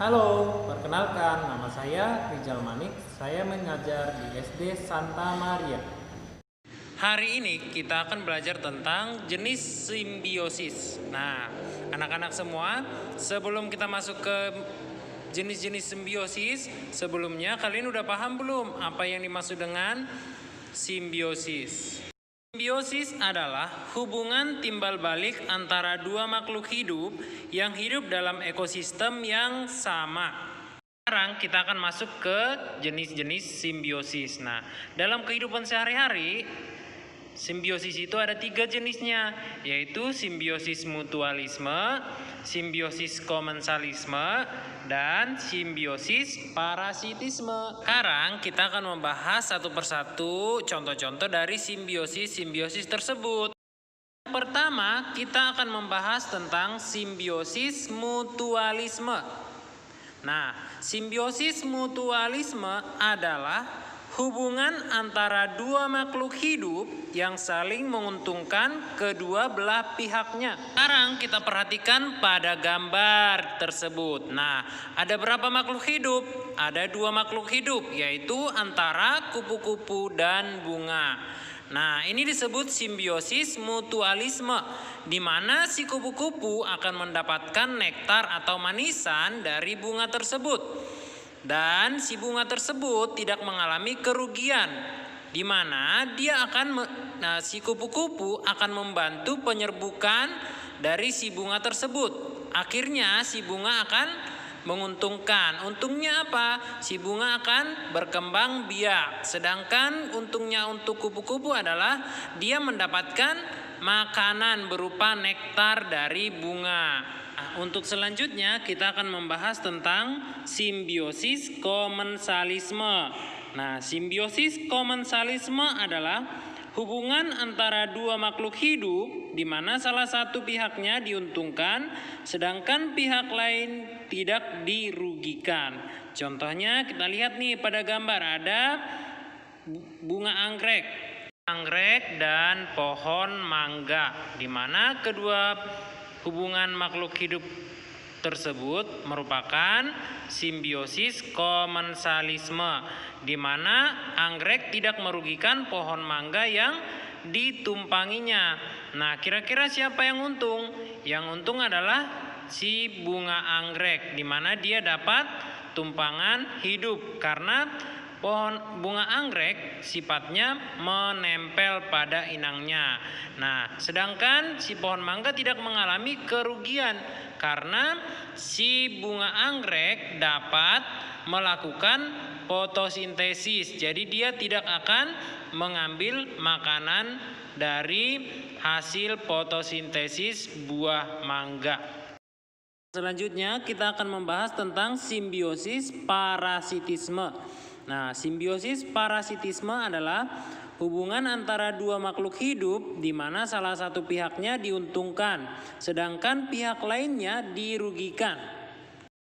Halo, perkenalkan nama saya Rizal Manik. Saya mengajar di SD Santa Maria. Hari ini kita akan belajar tentang jenis simbiosis. Nah, anak-anak semua, sebelum kita masuk ke jenis-jenis simbiosis, sebelumnya kalian udah paham belum apa yang dimaksud dengan simbiosis? Simbiosis adalah hubungan timbal balik antara dua makhluk hidup yang hidup dalam ekosistem yang sama. Sekarang kita akan masuk ke jenis-jenis simbiosis. Nah, dalam kehidupan sehari-hari, simbiosis itu ada 3 jenisnya, yaitu simbiosis mutualisme, simbiosis komensalisme, dan simbiosis parasitisme. Sekarang kita akan membahas satu persatu contoh-contoh dari simbiosis tersebut. Pertama, kita akan membahas tentang simbiosis mutualisme. Nah, simbiosis mutualisme adalah hubungan antara dua makhluk hidup yang saling menguntungkan kedua belah pihaknya. Sekarang kita perhatikan pada gambar tersebut. Nah, ada berapa makhluk hidup? Ada 2 makhluk hidup, yaitu antara kupu-kupu dan bunga. Nah, ini disebut simbiosis mutualisme, di mana si kupu-kupu akan mendapatkan nektar atau manisan dari bunga tersebut. Dan si bunga tersebut tidak mengalami kerugian, di mana si kupu-kupu akan membantu penyerbukan dari si bunga tersebut. Akhirnya si bunga akan menguntungkan. Untungnya apa? Si bunga akan berkembang biak. Sedangkan untungnya untuk kupu-kupu adalah dia mendapatkan makanan berupa nektar dari bunga. Untuk selanjutnya kita akan membahas tentang simbiosis komensalisme. Nah, simbiosis komensalisme adalah hubungan antara dua makhluk hidup di mana salah satu pihaknya diuntungkan sedangkan pihak lain tidak dirugikan. Contohnya kita lihat nih pada gambar, ada bunga anggrek dan pohon mangga, di mana kedua hubungan makhluk hidup tersebut merupakan simbiosis komensalisme, di mana anggrek tidak merugikan pohon mangga yang ditumpanginya. Nah, kira-kira siapa yang untung? Yang untung adalah si bunga anggrek, di mana dia dapat tumpangan hidup karena pohon bunga anggrek sifatnya menempel pada inangnya. Nah, sedangkan si pohon mangga tidak mengalami kerugian karena si bunga anggrek dapat melakukan fotosintesis. Jadi dia tidak akan mengambil makanan dari hasil fotosintesis buah mangga. Selanjutnya kita akan membahas tentang simbiosis parasitisme. Nah, simbiosis parasitisme adalah hubungan antara dua makhluk hidup di mana salah satu pihaknya diuntungkan, sedangkan pihak lainnya dirugikan.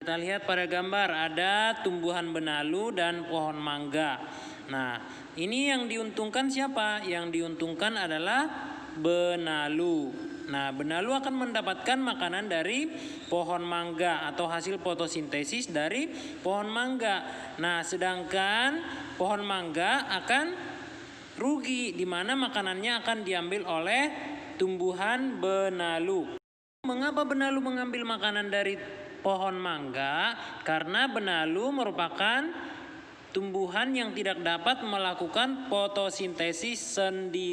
Kita lihat pada gambar, ada tumbuhan benalu dan pohon mangga. Nah, ini yang diuntungkan siapa? Yang diuntungkan adalah benalu. Nah, benalu akan mendapatkan makanan dari pohon mangga atau hasil fotosintesis dari pohon mangga. Nah, sedangkan pohon mangga akan rugi, di mana makanannya akan diambil oleh tumbuhan benalu. Mengapa benalu mengambil makanan dari pohon mangga? Karena benalu merupakan tumbuhan yang tidak dapat melakukan fotosintesis sendiri.